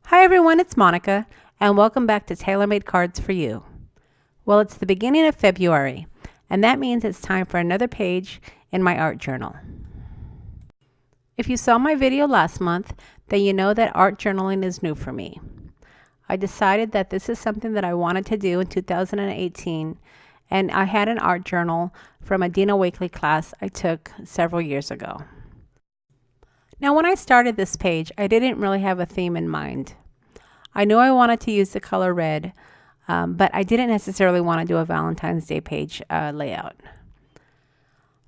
Hi everyone, it's Monica, and welcome back to Tailor-Made Cards for You. Well, it's the beginning of February, and that means it's time for another page in my art journal. If you saw my video last month, then you know that art journaling is new for me. I decided that this is something that I wanted to do in 2018, and I had an art journal from a Dina Wakley class I took several years ago. Now, when I started this page, I didn't really have a theme in mind. I knew I wanted to use the color red, but I didn't necessarily want to do a Valentine's Day page layout.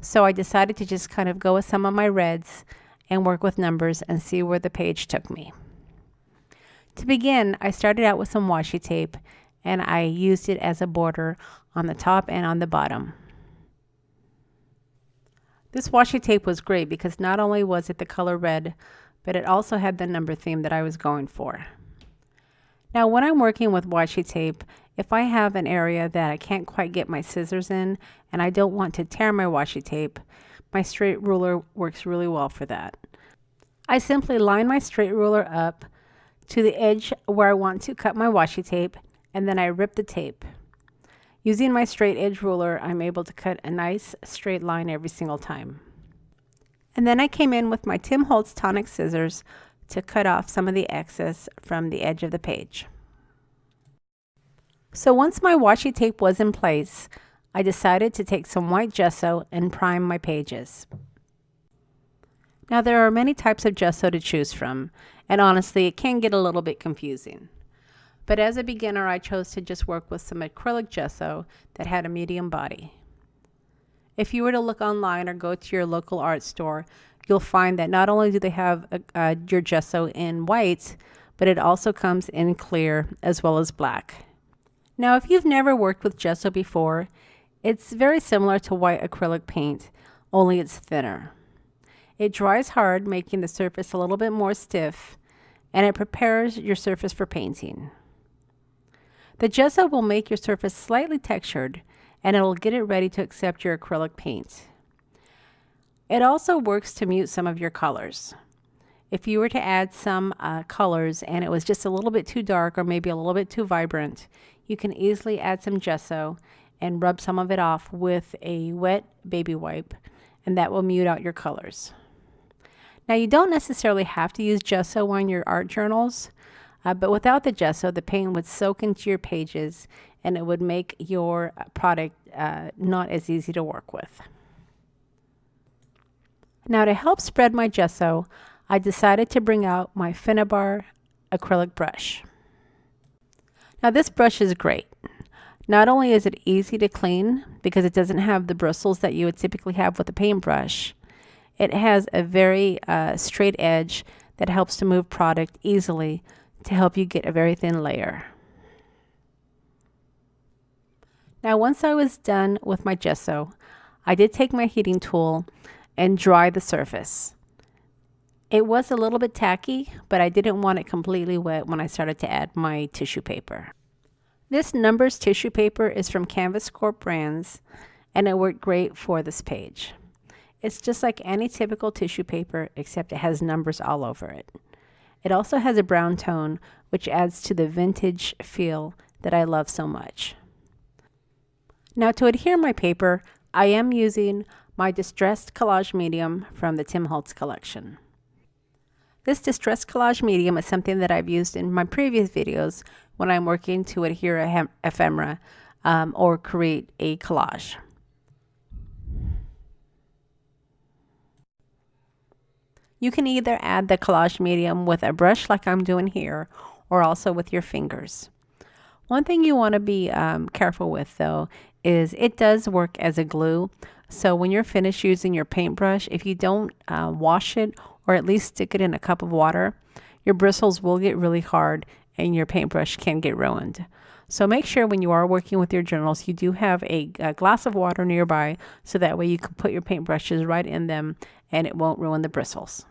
So I decided to just kind of go with some of my reds and work with numbers and see where the page took me. To begin, I started out with some washi tape, and I used it as a border on the top and on the bottom. This washi tape was great because not only was it the color red, but it also had the number theme that I was going for. Now, when I'm working with washi tape, if I have an area that I can't quite get my scissors in and I don't want to tear my washi tape, my straight ruler works really well for that. I simply line my straight ruler up to the edge where I want to cut my washi tape, and then I rip the tape. Using my straight edge ruler, I'm able to cut a nice straight line every single time. And then I came in with my Tim Holtz Tonic scissors to cut off some of the excess from the edge of the page. So once my washi tape was in place, I decided to take some white gesso and prime my pages. Now, there are many types of gesso to choose from, and honestly, it can get a little bit confusing. But as a beginner, I chose to just work with some acrylic gesso that had a medium body. If you were to look online or go to your local art store, you'll find that not only do they have your gesso in white, but it also comes in clear as well as black. Now, if you've never worked with gesso before, it's very similar to white acrylic paint, only it's thinner. It dries hard, making the surface a little bit more stiff, and it prepares your surface for painting. The gesso will make your surface slightly textured, and it will get it ready to accept your acrylic paint. It also works to mute some of your colors. If you were to add some colors and it was just a little bit too dark or maybe a little bit too vibrant, you can easily add some gesso and rub some of it off with a wet baby wipe, and that will mute out your colors. Now, you don't necessarily have to use gesso on your art journals, but without the gesso, the paint would soak into your pages and it would make your product not as easy to work with. Now, to help spread my gesso, I decided to bring out my Finnabair acrylic brush. Now, this brush is great. Not only is it easy to clean because it doesn't have the bristles that you would typically have with a paintbrush, it has a very straight edge that helps to move product easily to help you get a very thin layer. Now, once I was done with my gesso, I did take my heating tool and dry the surface. It was a little bit tacky, but I didn't want it completely wet when I started to add my tissue paper. This Numbers tissue paper is from Canvas Corp brands, and it worked great for this page. It's just like any typical tissue paper, except it has numbers all over it. It also has a brown tone, which adds to the vintage feel that I love so much. Now, to adhere my paper, I am using my Distressed Collage Medium from the Tim Holtz collection. This Distressed Collage Medium is something that I've used in my previous videos when I'm working to adhere a ephemera or create a collage. You can either add the collage medium with a brush like I'm doing here, or also with your fingers. One thing you want to be careful with, though, is it does work as a glue. So when you're finished using your paintbrush, if you don't wash it or at least stick it in a cup of water, your bristles will get really hard and your paintbrush can get ruined. So make sure when you are working with your journals, you do have a glass of water nearby, so that way you can put your paintbrushes right in them and it won't ruin the bristles.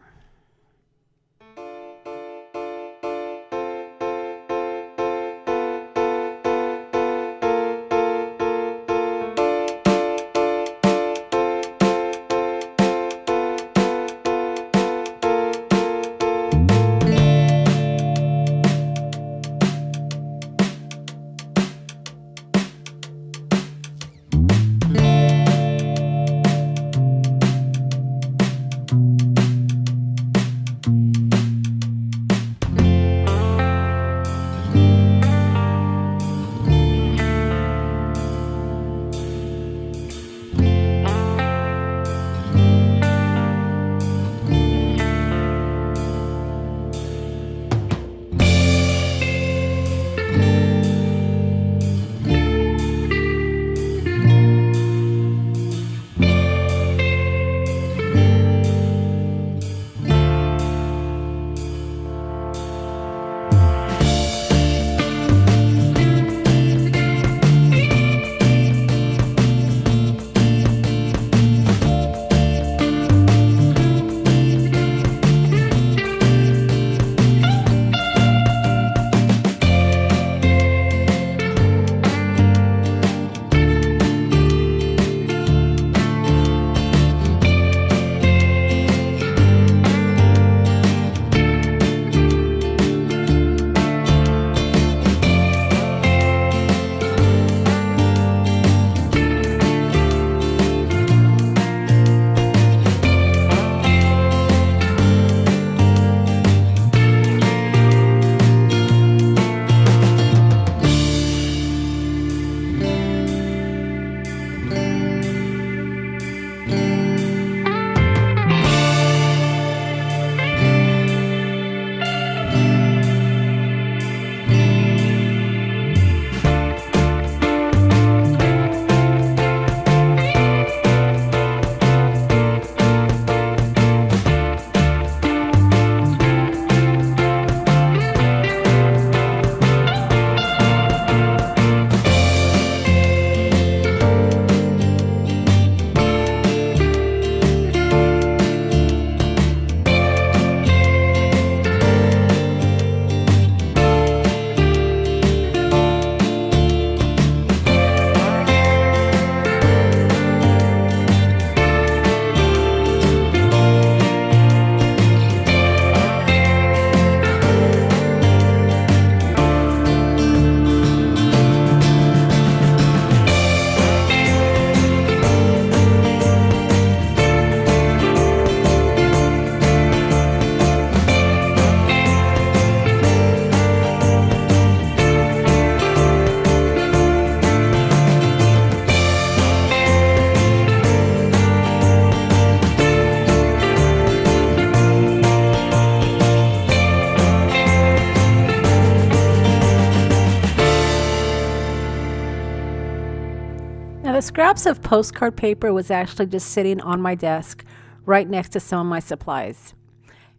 the scraps of postcard paper was actually just sitting on my desk right next to some of my supplies.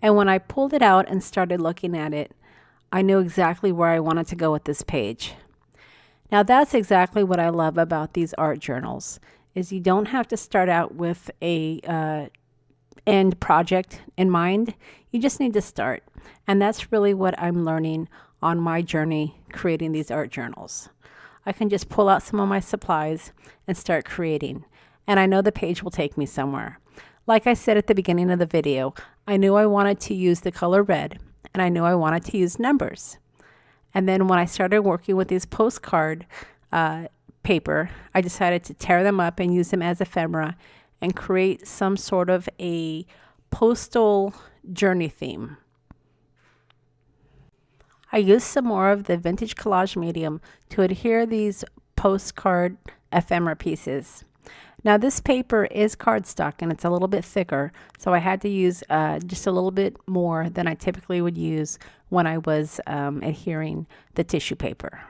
And when I pulled it out and started looking at it, I knew exactly where I wanted to go with this page. Now that's exactly what I love about these art journals, is you don't have to start out with a end project in mind. You just need to start. And that's really what I'm learning on my journey creating these art journals. I can just pull out some of my supplies and start creating. And I know the page will take me somewhere. Like I said at the beginning of the video, I knew I wanted to use the color red, and I knew I wanted to use numbers. And then when I started working with these postcard paper, I decided to tear them up and use them as ephemera and create some sort of a postal journey theme. I used some more of the vintage collage medium to adhere these postcard ephemera pieces. Now this paper is cardstock and it's a little bit thicker, so I had to use just a little bit more than I typically would use when I was adhering the tissue paper.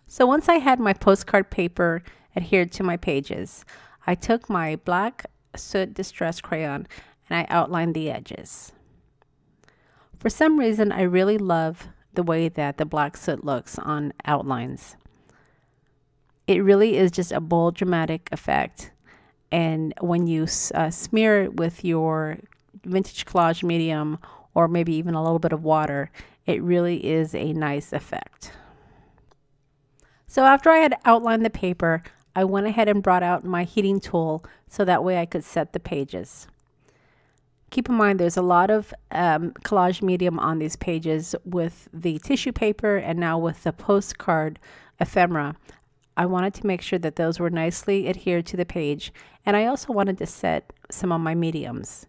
So once I had my postcard paper adhered to my pages, I took my black soot distress crayon and I outlined the edges. For some reason, I really love the way that the black soot looks on outlines. It really is just a bold, dramatic effect. And when you smear it with your vintage collage medium or maybe even a little bit of water, it really is a nice effect. So after I had outlined the paper, I went ahead and brought out my heating tool so that way I could set the pages. Keep in mind there's a lot of collage medium on these pages with the tissue paper and now with the postcard ephemera. I wanted to make sure that those were nicely adhered to the page, and I also wanted to set some of my mediums.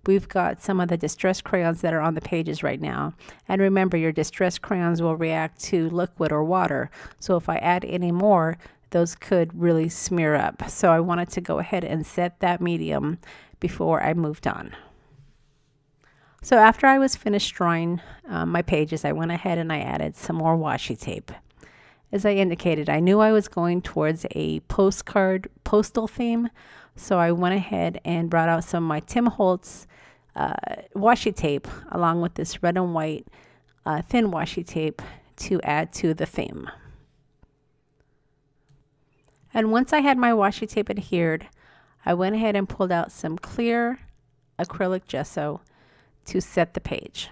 We've got some of the distress crayons that are on the pages right now, and remember your distress crayons will react to liquid or water, so if I add any more, those could really smear up. So I wanted to go ahead and set that medium before I moved on. So after I was finished drawing my pages, I went ahead and I added some more washi tape. As I indicated, I knew I was going towards a postal theme, so I went ahead and brought out some of my Tim Holtz washi tape along with this red and white thin washi tape to add to the theme. And once I had my washi tape adhered, I went ahead and pulled out some clear acrylic gesso to set the page.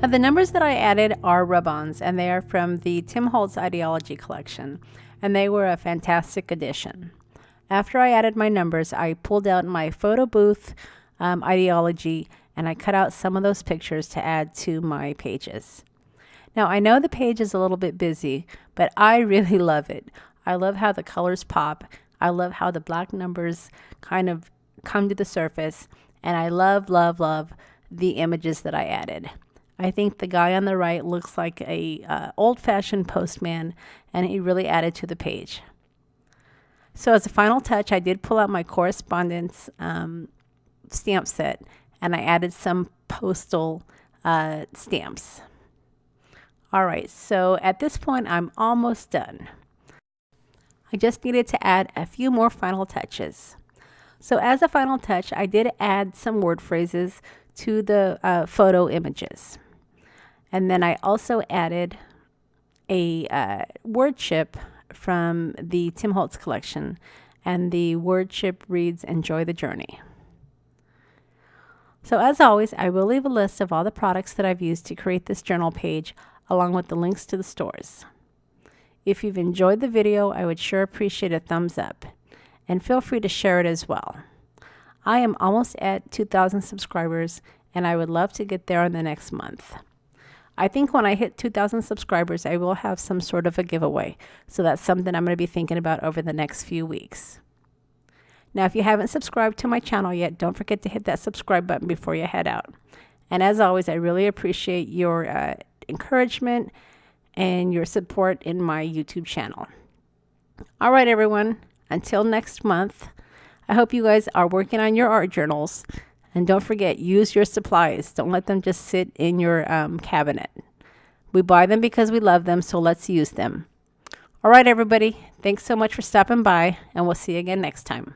Now the numbers that I added are rub-ons, and they are from the Tim Holtz Idea-ology collection, and they were a fantastic addition. After I added my numbers, I pulled out my photo booth Idea-ology, and I cut out some of those pictures to add to my pages. Now I know the page is a little bit busy, but I really love it. I love how the colors pop. I love how the black numbers kind of come to the surface, and I love, love, love the images that I added. I think the guy on the right looks like a old-fashioned postman, and he really added to the page. So as a final touch, I did pull out my correspondence stamp set, and I added some postal stamps. All right, so at this point, I'm almost done. I just needed to add a few more final touches. So as a final touch, I did add some word phrases to the photo images. And then I also added a word chip from the Tim Holtz collection. And the word chip reads, "Enjoy the journey." So as always, I will leave a list of all the products that I've used to create this journal page, along with the links to the stores. If you've enjoyed the video, I would sure appreciate a thumbs up, and feel free to share it as well. I am almost at 2,000 subscribers, and I would love to get there in the next month. I think when I hit 2,000 subscribers, I will have some sort of a giveaway, so that's something I'm going to be thinking about over the next few weeks. Now, if you haven't subscribed to my channel yet, don't forget to hit that subscribe button before you head out. And as always, I really appreciate your encouragement and your support in my YouTube channel. All right, everyone, until next month, I hope you guys are working on your art journals. And don't forget, use your supplies. Don't let them just sit in your cabinet. We buy them because we love them, so let's use them. All right, everybody, thanks so much for stopping by, and we'll see you again next time.